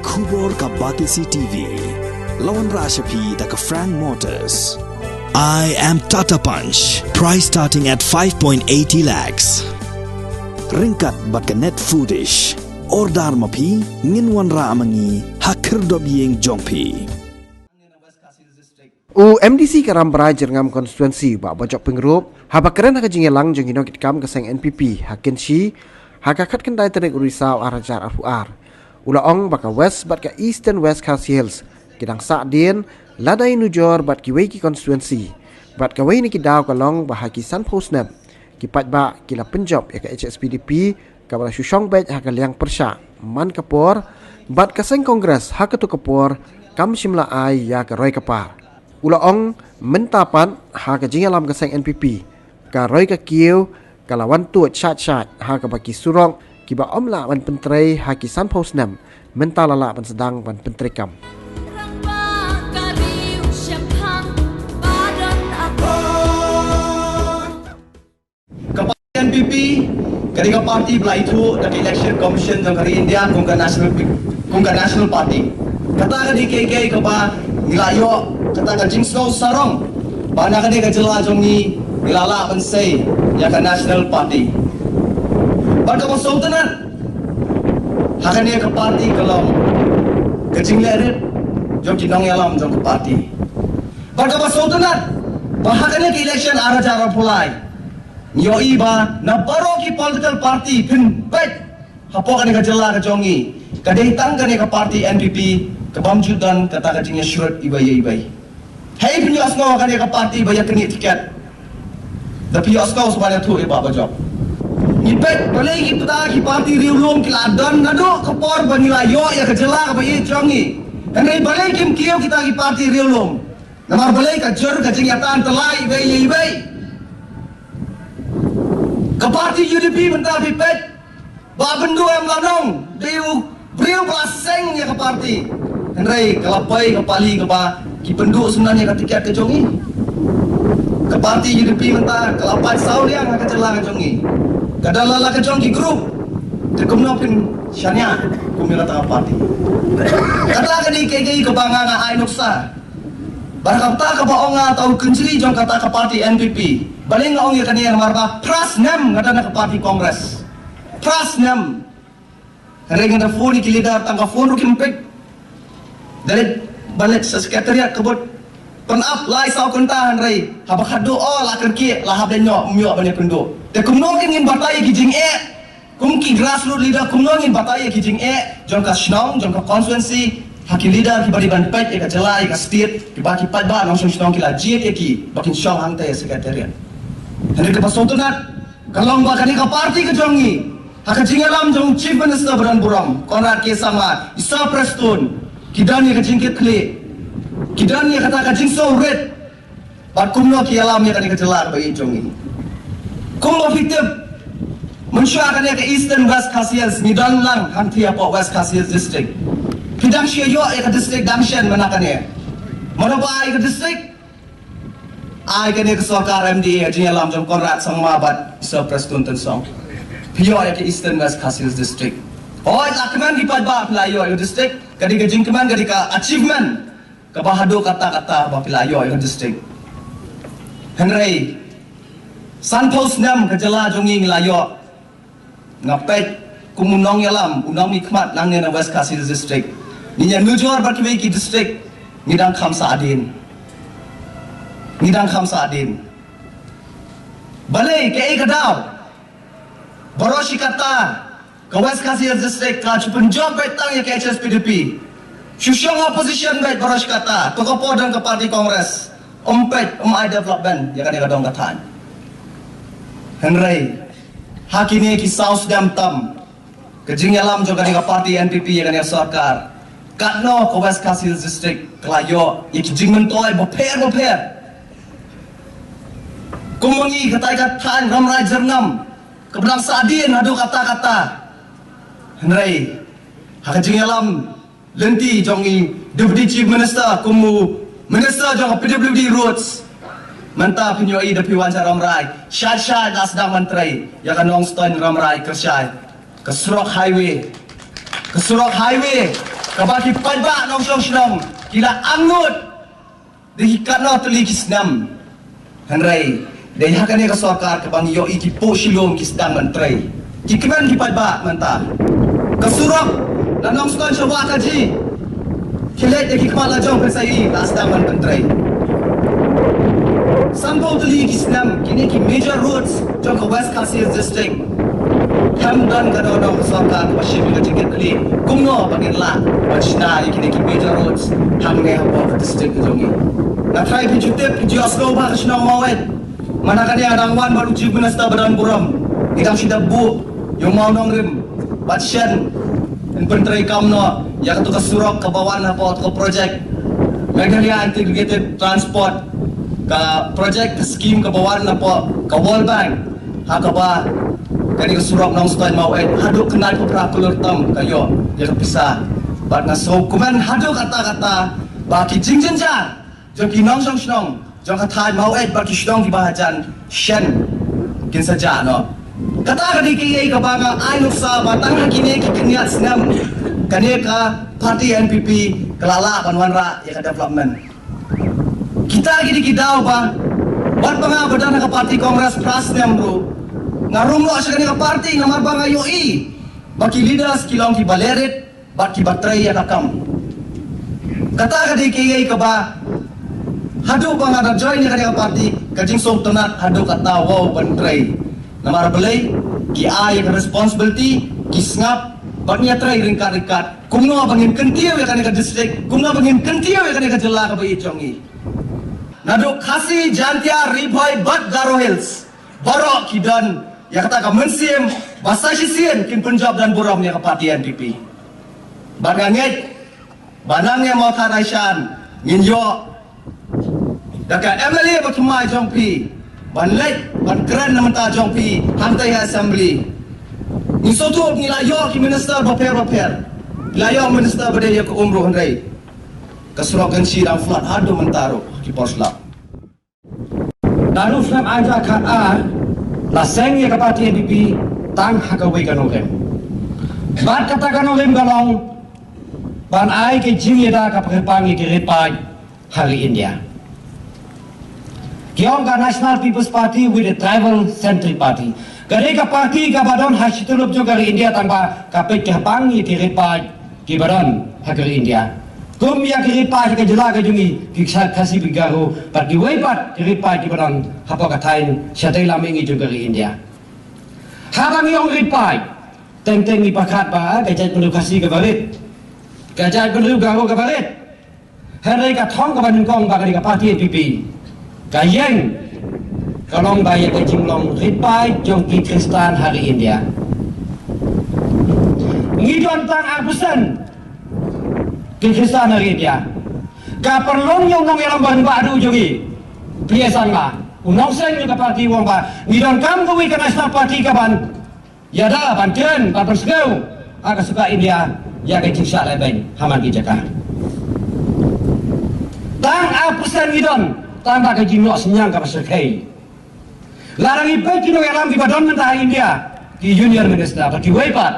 Kubor ka Batisi TV. Lawan Rashapi da ka Frank Motors. I am Tata Punch. Price starting at 5.80 lakhs. Ringkat bat ka Net Foodish. Ordar mapi nginwan ra amangi hakir dobyeng jongpi. MDC karam berajar ngam konstituensi bak bojok pengrup haba keren haka jingelang jong hino kitkam keseng NPP hakin shi haka kat kendai terik urisau arajar afuar ula ong baka west bat ka east and west Khasi Hills kidang Saadin ladai nujor bat ki wei ki konstituensi bat ka wei ni kidaw kalong bahaki Sun Post Nap kipat ba kila penjob ya ka HSPDP kabala syusyong bet haka liang persya man kapor bat kaseng kongres haka tu kapor kam shimla ai ya ka roi kapar ula ong mentapan ha ka jingalam ka seng NPP ka roi ka kieu ka lawan tuat chat ha ka baki surong ki ba omla ban pentrei ha ki Sun Post Nam mentalala ban sedang ban pentrei kam Kepada NPP ketika parti belah itu dari election commission dan dari India kongka national party kata di KK kepada nilayo kata jingsau sarong bana kade ka jela jongi nilala pensei ya ka national party pada sultanat hakane ka party kalong ka jingleret jong kinong yalam jong ka party pada sultanat bahakane ka election ara jara pulai nyo iba na baro ki political party pin bet hapo kane ka jela ka jongi kade hitang kane ka party NPP kebamjudan kata ka jingnya syurut ibai Hei penjual skau kan dia ke parti bayar kena tiket. Tapi penjual skau sebanyak tu iba bajak. Nipet boleh kita ki parti riulum ki ladan nado kepor banila yo ya kejela ke bayi jongi. Dan rei boleh kim kiau kita ki parti riulum. Namar boleh ka jor ka jingatan telai ibai. Ke parti UDP mentah pipet. Ba bendu yang lanong diu beriu belaseng ya ke parti. Dan rei kelapai kepali kepa ki penduk sebenarnya ke tiket ke jongi ke parti UDP mentah kelapai saul yang akan celah ke jongi kadalala ke jongi grup terkumnopin syania kumila tengah parti kata ke di KKI ke banganga ai nuksa barakapta ke baonga tahu kenceri jong kata ke parti NPP balik ngaong ya kani yang marba pras nem kata ke parti kongres pras nem ring ada phone ki leader tangga phone rukin pek dari balik sa sekretariat kebut penap lai sau kentahan rai haba khadu oh la kerki la hab nyok myok bane pendo te kumno ngin batai ki jing kumki grassroots leader kumno ngin batai ki jing jongka snong jongka constituency haki leader ki bari ban pet ka jalai ka state ki baki pat ba nong snong ki la jiet ki bakin shong hang te sekretariat hande ke pasotunat kalong ba kani ka parti ke jongi haka jingalam jong chief minister beran buram Konrad K Sama isa Preston kidani ka jingkit kli kidani kata ka jingso red bat kumno ki alam ya kani ka jelar bagi jongi kumno fitem mensya kani ka eastern west Khasi Hills nidan lang hanti apa west Khasi Hills district pidang sia yo ka district dangshan mana kani mana ba ai ka district ai kani ka sarkar MDA jing alam jong Konrad Sangma bat Sir Preston Tensong pio ya ka eastern west Khasi Hills district oh lakman di padba pelayo yo district kadi ka jingkeman kadi ka achievement ka bahado kata-kata ba pelayo yo district Henry Sun Post Nam ka jela jongi nglayo ngapet kumunong yalam unang mikmat nang ne west Khasi Hills district ninya nujor ba ki district ngidang kham Saadin balai ke ikadaw boroshi kata ke West Khasi Hills district ka penjob betang ya ke HSPDP syusyong opposition bet baros kata tokopo dan ke parti kongres ompet umai development ya kan dong katan Henry hakini ki South Dam tam ke jingyalam juga ke parti NPP ya kan sarkar katno ke West Khasi Hills district kelayo ya ki jingmentoy boper kumungi katai katan ramrai jernam kebelang Saadin adu kata-kata Henry haka jingalam lenti jongi deputy chief minister kumu minister jong PWD roads manta pinyoi depi wanca ramrai syad las dang menteri ya kan nong stone ramrai kersyai ke Surok highway kabaki padba nong song kila angut dihikat no tuli kisnam hanrai daya kan ka sarkar ka bang yo iki po silong kisdang menteri kikiman ki padba manta kasurok nanong ston shawa kaji kilet de kikmala jong pesai lasdang menteri Sampo tuli kisnam kini ki major roads jong ka West Khasi district Hamdan kadang-kadang sarkar masih bila tiket kali kumno panginla macna ikini ki major roads hamne apa district jongi na try pijutep pijioslo ba kasno mawet mana kan ya rangwan baru jibunasta badan buram ikam sida bu yung mau nong rim batsyan in pentrai kamno ya katu kasurok kabawan apa ke project Meghalaya integrated transport ka project scheme kabawan apa ka World Bank hakaba kani surok nong stone mau haduk kenal pura kulur tam kayo ya bisa bat ngaso kuman haduk kata-kata baki jingjenja jong nong song snong jong katai mau baki snong di bahajan shen kin saja no kata kadi ki ka banga ai nuksa batang kini ki keniat senam kani ka parti NPP kelala panwanra ya ka development kita gini kidau ba bat banga badan ka parti kongres prasnem bro ngarung lo asal ka parti ngamar banga yoi baki leaders kilong ki balerit baki batrai ya kakam kata kadi ki ka ba hadu banga da join ni ka parti kajing sok tonat hadu kata wow bantrai namar belai ki ai ka responsibility ki snap batnya trai ringkat kumno bangin kentiu ya ka district kumno bangin kentiu ya ka jela ka bai chongi nadu khasi jantia ribai bat garo hills borok kidan ya kata ka mensim basa sisien kin Punjab dan Buram ya ke parti NPP banganget banangnya mau taraisan nginyo daka MLA bakimai jongpi banlek ban keren namanta jongpi hantai assembly ni sotu nilayo ki minister baper layo minister bade ya ke umroh handai kasrokan sirang flat hadu mentaro ki poslap daru flam aja khat a la seng ya ka parti NPP tang hakawai kanolem bat kata kanolem galong ban ai ke jingeda ka pangpangi ke repai hari India Kiong ka National People's Party with a tribal centric party kare ka parti ka badon hasitulup jo kari India tangba ka pe ke pangi ke repai ki badon hakari India kum ya ke repai ke jela ke jungi ki khasi bigaro pat ki wai pat ke repai ki badon hapa ka tain shatai lamingi jo kari India habang yong repai teng ni pakat ba ka jai pendu khasi ke barit ka jai pendu garo ke barit hari ka thong ka ban kong ba ka parti NPP ka yeng kalong bayar ke jinglong repai jong ki Kristan hari India ngidon tang abusan ki Kristan hari India ka perlong yung nong yalang ban badu jogi biasan la unong seng ka parti wong ba ngidon kam kuwi ka National Party ka ban yada ban ken ban persgau aga suka India ya ke jingsa lebeng haman ki jaka tang abusan ngidon tang ba ka jinglok senyang ka pasakei larang ibai kino yalam di badon mentah India ki junior minister atau ki waipat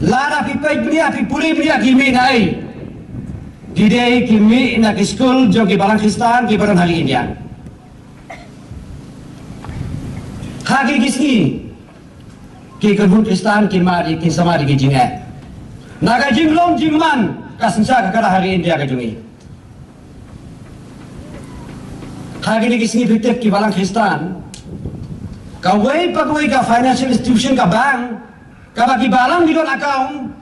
lara pipai beliau pi puri beliau ki mi nai di dei ki mi na ki school jo ki balang Kristan ki badon hari India khagi kisni ki kanhun Kristan ki mari ki samari ki jinga naga jinglong jingman kasensa ka hari India ka jungi Hari ini kisni fitek ki balang Kristan kawai pagawai ka financial institution ka bank ka bagi balang di don account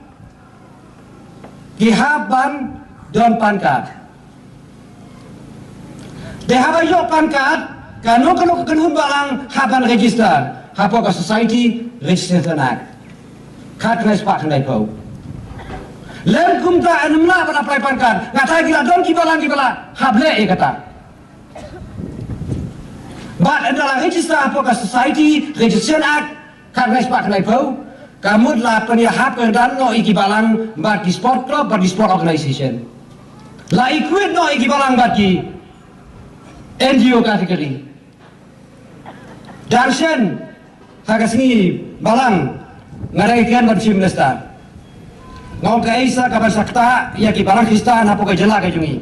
ki haban don pan card de haba yo pan card kano kanun balang haban register hapo ka society registration act card kena sepak kena kau lem kumta anumna ban apply pan card ngatai gila don ki balang hable e kata But adalah register apakah society registration act kan respak nai pau kamu lah penihap dan no iki balang bat di sport club bat di sport organization la ikuit no iki balang bat di NGO kategori dan sen haga sini balang ngaraikan bat si minister ngau ka isa ka sakta ya ki barang Kristen hapo ka jela ka jungi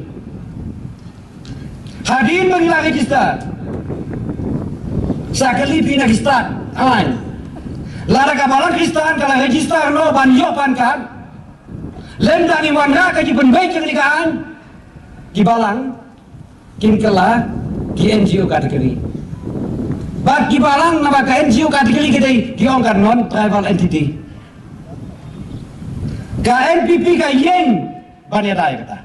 hadin mangila ka Kristen sakali pina Kristen awan lara ka barang Kristen kala register no ban yo pan kan lendani wanra ka ji ben baik ni kan ki balang kin kala ki NGO kategori bak ki balang na ka NGO kategori kedai ki ongkar non tribal entity ka NPP ka yen bani dai kata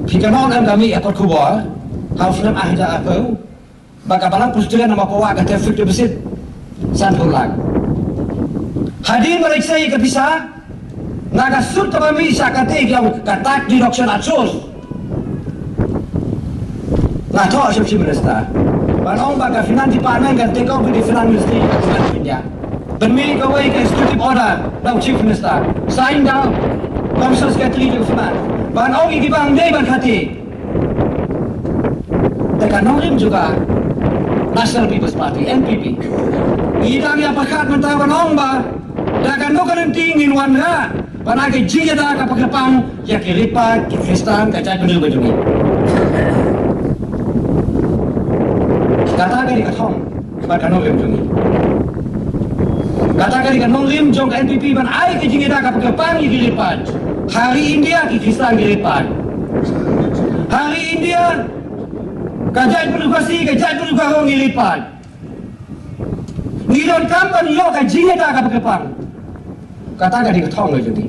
pikanon am kami akot kubor haus nam ahda apa baka balang pustulan nama pawa ka tefik de besit san pulang hadir mereka ke bisa naga sut kami sakate yang katak di doksen atsos na to asap si minister banong baka finan di panen kan tekau di finan ministry India Pemilik away ke executive order ng Chief Minister. Sign down. Council Secretary of Finance. Banong ikibang day ban hati. Tekanong rin juga National People's Party, NPP. Idang ya pakat mentang banong ba. Dakan no kan tingin wanra. Panagi jiya da kapag kapang ya kiripa, kikristan, kacay penil bajungi. Kata ka di katong. Kanong rin bajungi. Katakan ikan mengrim jong NPP ban ai ke jingida ka pagapang igiripan. Hari India ki Kristen giripan. Hari India kajai pedukasi hong giripan. Ngidon kampan yo ka jingida ka pagapang. Katakan ikan thong jadi.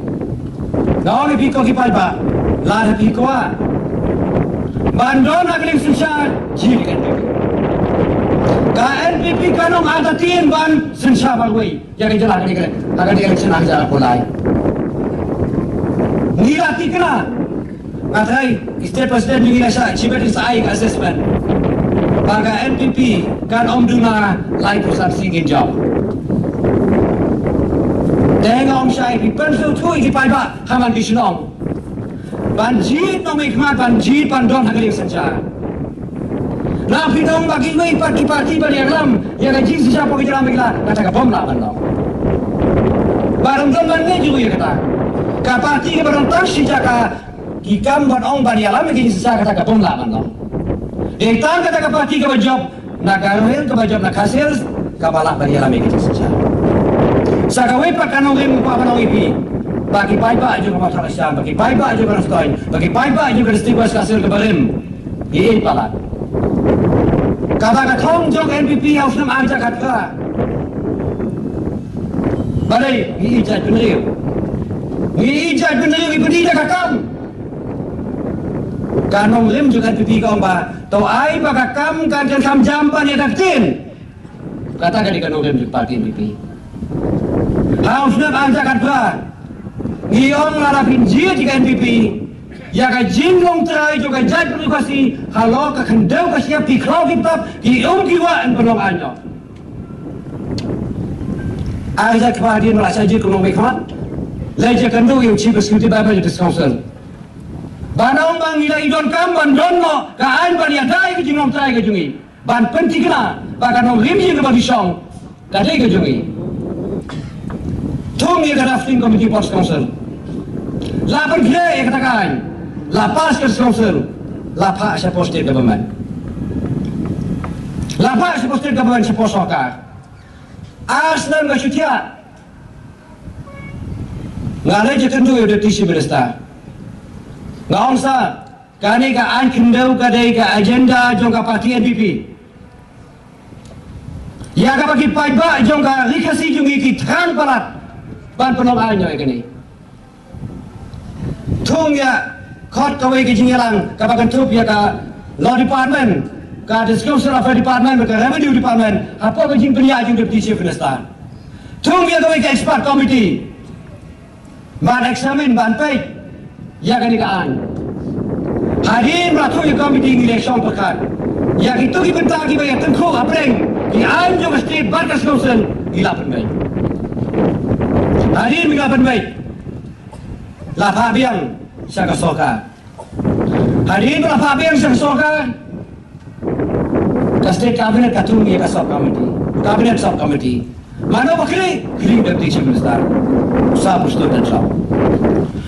Naon ni piko ki palba. La piko a. Bandon agling susah jiri NPP. Ka NPP kanong atatin ban sensya balway yang jelas akan di-election aja pulai ngilati kena ngatai state president ngila sa chibat is ai assessment baga NPP kan duna lai pusat singin job dengan syai di pensu tu di paiba haman di senong banjir nomikmat banjir pandon hagaling sensya na pinong bagi may parti-parti ba yang lam yang gaji siya po kita bigla kata ka bom laban no barang zaman ni juga ya kata ka parti ke barang tang siya ka ikam ban ong ban yalam gaji siya kata ka bom laban no tang kata ka parti ke job na garel ke job na hasil ka balak ban yalam gaji siya sa ka we pa kanong rim pa banong ipi bagi paiba juga masalah siya bagi paiba juga nastoy bagi paiba juga distribusi hasil ke barim iin pala Kata thong jong NPP harus nam aja kata. Balai ijat peneriu. Ijat peneriu ibadi dah kakam. Kanong rim juga NPP kau ba. Tau ai ba kakam kan kam jampan ya daktin. Kata kan kanong rim juga parti NPP. Harus nam aja kata. Ngiong larapin jia di NPP. Ya ka jinglong try juga jad edukasi halo ka kendau ka siap di klau kitab di kiwa an penolong anyo aja kemudian merasa je kuno mekhat leje kendu yang chief executive by the council banong bang ila idon kam ban donno ka an ban ya dai ka jinglong try ka jungi ban penting kena bahkan nong rim yang ba disong ka dai ka jungi thong ya drafting committee post council lapan gre ya katakan Lapas ke council, lapas sa posted government. Lapas sa posted government sa posoka. Aslan nga syutya. Ngalay jatan doon yung deputy minister. Ngaon sa, kani ka an kendaw kaday ka agenda jong ka parti NPP. Ya ka pagipay ba jong ka rikasi jong ikitran palat. Ban penong nyo ikani. Tung ya, Kot kawai ke jingelang kapakan tup ya ka law department ka disclosure affair department ka revenue department apa ke jing penia jing deputy chief minister tung ya kawai ke expert committee ban examine ban pay ya ka nikaan hadin ratu ya committee election pekat ya itu ki bentang ki bayar tengku apreng ki an jo state batas council ilapan bay hadin milapan bay la biang siya kasoka. Hari ini berapa yang siya kasoka? Ka state cabinet katung ya kasok committee. Cabinet sub committee. Mana bakri? Kering deputy chief minister. Usah pusat dan sah.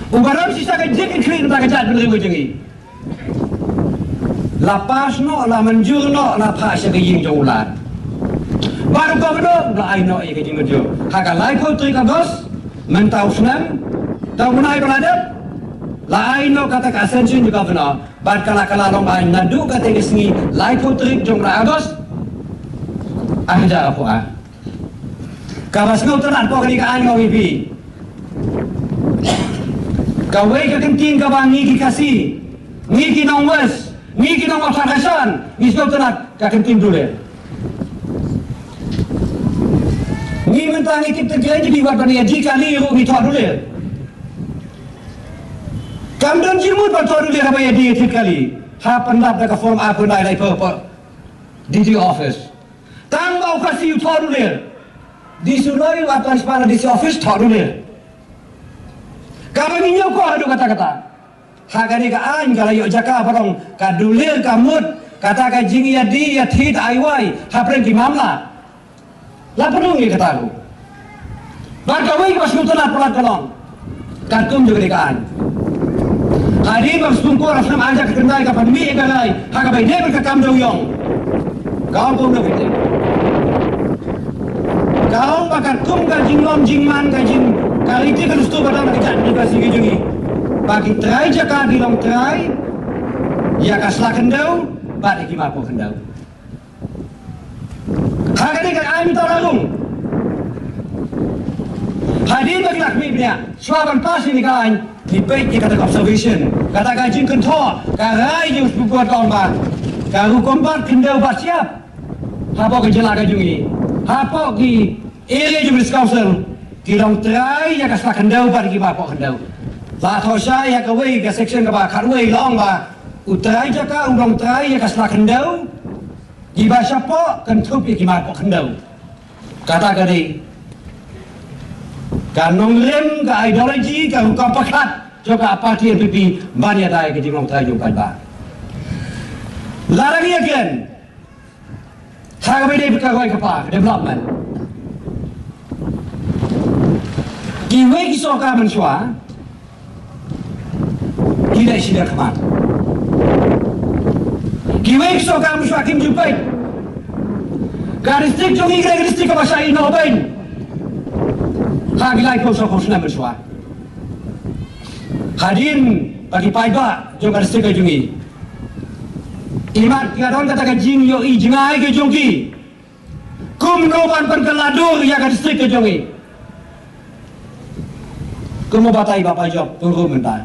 Ubaram sisa kejek kering tak kejat beri jengi. Lapas no, la manjur no, la pas yang kejing jaulan. Baru kau betul, la ai no yang kejing manjur. Hak lai kau trik agos, mentau senam, tahu menai beladap. La ai no kata kasensin juga benar. Bar kala long ai nadu kata kesini, lai kau trik jong la agos. Ada apa ah? Kawas kau terat kau kini kaan kau pipi. Kau wei ke kenting kau bangi kasih, ngi nong wes, ngi nong wasasan, ngi kau terat kau kenting dulu. Ngi mentang ikut terkait jadi buat bani jika ni ru ngi thot dulu. Kamdan jimut buat thot dulu apa ya dia kali. Ha pendap dekat form apa nai per DG office. Tang bau kasih thot dulu. Di sunai watan sepana di office thot dulu. Kamu ni nyok ada kata-kata. Hagani ka an kalau yuk jaka parong kadulir kamut kata ka jing ya di ya thit aiwai hapren ki mamla. La perlu ni kata aku. Bar kawai pas kutulah pelat kolong. Katum juga di kaan. Hari bang sungko rasam aja kendai ka pandemi egalai. Haga bai ne ka kam doyong. Kau pun dah fitih. Kau bakal tum ka jinglom jingman ka jing kali itu kan stu badang kejat ni kasih gejungi. Bagi try jaka di long try. Ya kaslah kendau, bad iki mapo kendau. Haga ni kan ai minta lagung. Hadir bagi lakmi punya. Suaban pas ini kan di baik kita kata observation. Kata gajing kentor, karai je buat kawan ba. Karu kombat kendau bat siap. Hapo kejela gajungi. Hapo ki area Jubilee Council. Kirong try ya kaslah kendau bar ki bapo kendau. La thosha ya kawai ka section ka ba kharwai long ba. Utrai jaka urong try ya kaslah kendau. Di bahasa po kentup ya ki bapo kendau. Kata kali kanong lem ka ideologi ka hukum pekat juga parti NPP banyak dai ke jinglong try juga ba. Larang again. Kami dia berkawai kepa development. Kiwe kisoka mensua tidak sida kemat. Kiwe kisoka mensua kim jumpai. Garistik jongi garistik apa saya inobain. Hagilai kau sokos na mensua. Hadin bagi paiba jong garistik jongi. Imat kadon kata jing yo i jingai ke jongi. Kum noban perkeladur ya garistik ke jongi. Kamu batai bapa job turun mentah.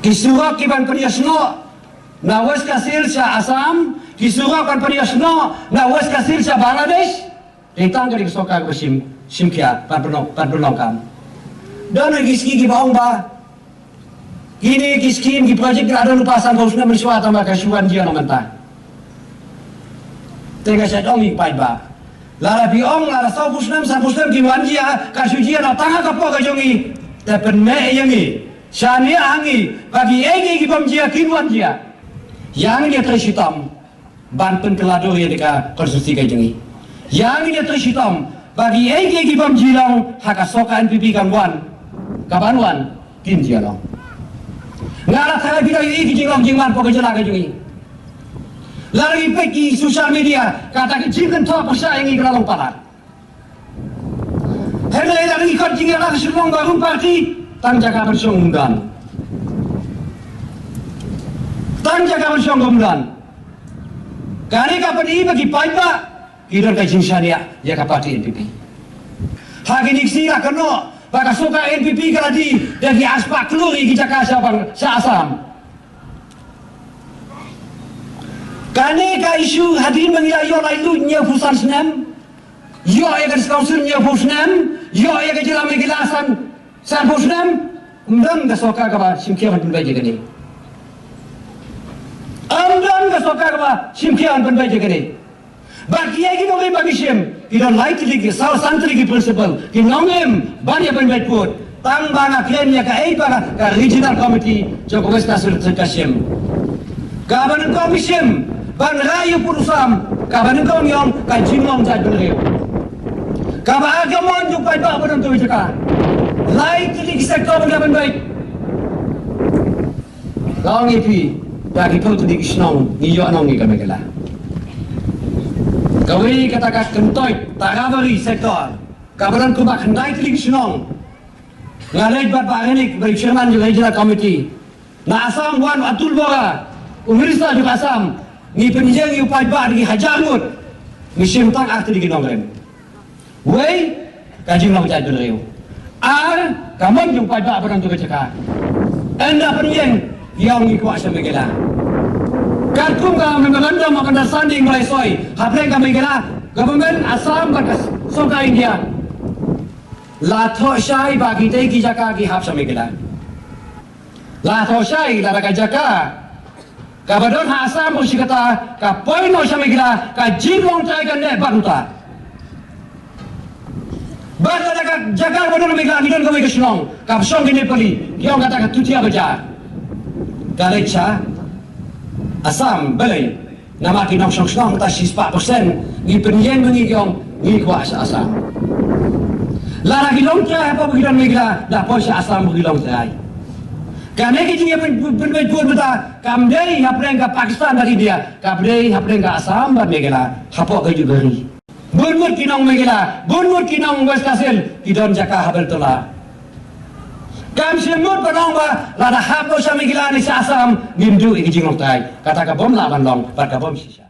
Kisurak kiban periasno, nawas kasir sa Asam. Kisurak kan periasno, nawas kasir sa Bangladesh. Ditang dari soka ke simkia pan kam. Dan giski gibaong ba. Ini giskim gi project ada lupasan bosna mersua tambah kasuan dia no mentah. Tengah sedong ipai ba. Lara biong lara sau pusnam san pusnam ki wanjia kasujia na tanga kapo ka jongi tepen me yangi shania hangi bagi egi ki pamjia kinwanjia yang dia tersitam ban penkelado ya deka konstitusi ka jongi yang dia tersitam bagi egi ki pamjilang haka soka NPP kan wan kabanwan kinjia long ngara tanga bidai egi jinglong jingman po ka jela ka jongi lari pergi sosial media kata jingan tua pasal yang ikut long palat. Hendak lari ikut jingan lagi semua baru parti tang jaga bersong undan. Tang jaga bersong undan. Kali kapan ini bagi paiba kita kajing syariah ya kapati NPP. Hagi niksi lah kena baka suka NPP kalau di dari aspak keluri kita kasih bang Asam. Kani ka isu hadirin mengira yo lain nya pusan senam yo ya kan council nya pusnam yo ya ka jela megelasan san pusnam ndam ga soka ka ba simkian pun baje gani ndam ga soka ka ba simkian pun baje gani bagi ya gino ge bagi sim ida likely ke sal santri ki principle ki ngomem bani pun baje put tang bana claim ya ka ei para ka regional committee joko west kasur kasim kaban komisim ban rayu purusam kaban kau nyong kan jingong jad beliau Kaba agamon yung paiba apa ng tuwi jaka. Lai tilik sektor berlapan baik. Kau ngipi, dah kita tilik senang, niyo anong ni kami kala. Kawai katakan kentoy, tarawari sektor. Kabaran kubak hendai tilik senang. Ngalai bat barenik beri chairman juga ijra komiti. Na asam wan atul bora, umirisa juga asam. Ni penjeng ni upai ba di hajarut. Ni simtang arti di ginongren. Wei, kaji mau jadi dulu. Kamu jumpa apa orang tu bercakap. Anda penjeng yang ikut asam megala. Kartum kami mengandam makan dasanding mulai soi. Hapreng kami megala. Government asam bakas soka India. Lathosai bagi teki jaka ki hap samegala. Lathosai lara ka jaka. Kabadon ha asam musikata ka poino samegala ka jinglong trai kan ne baruta. Baru ada jaga bodoh mereka ni don kami kesenong. Kapsong di Nepali, dia kata kat tutia baca. Kalecha asam belai. Nama kita senong tak 4%. Ni penjeng ni kiong ni kuas asam. Lara kilong trai apa begitu mereka dah posa asam kilong trai. Karena kita penbait buat beta kamdei hapreng ke Pakistan dari dia, kamdei hapreng ke asam bar mereka hapok ke jugari. Bunmur kinong megila, bunmur kinong West Kasil, kidon jaka habel tola. Kam semut panong ba, lada hapo sa megila ni sa asam, nindu ikijing tay. Kata ka bom laban long, bar ka bom sisa.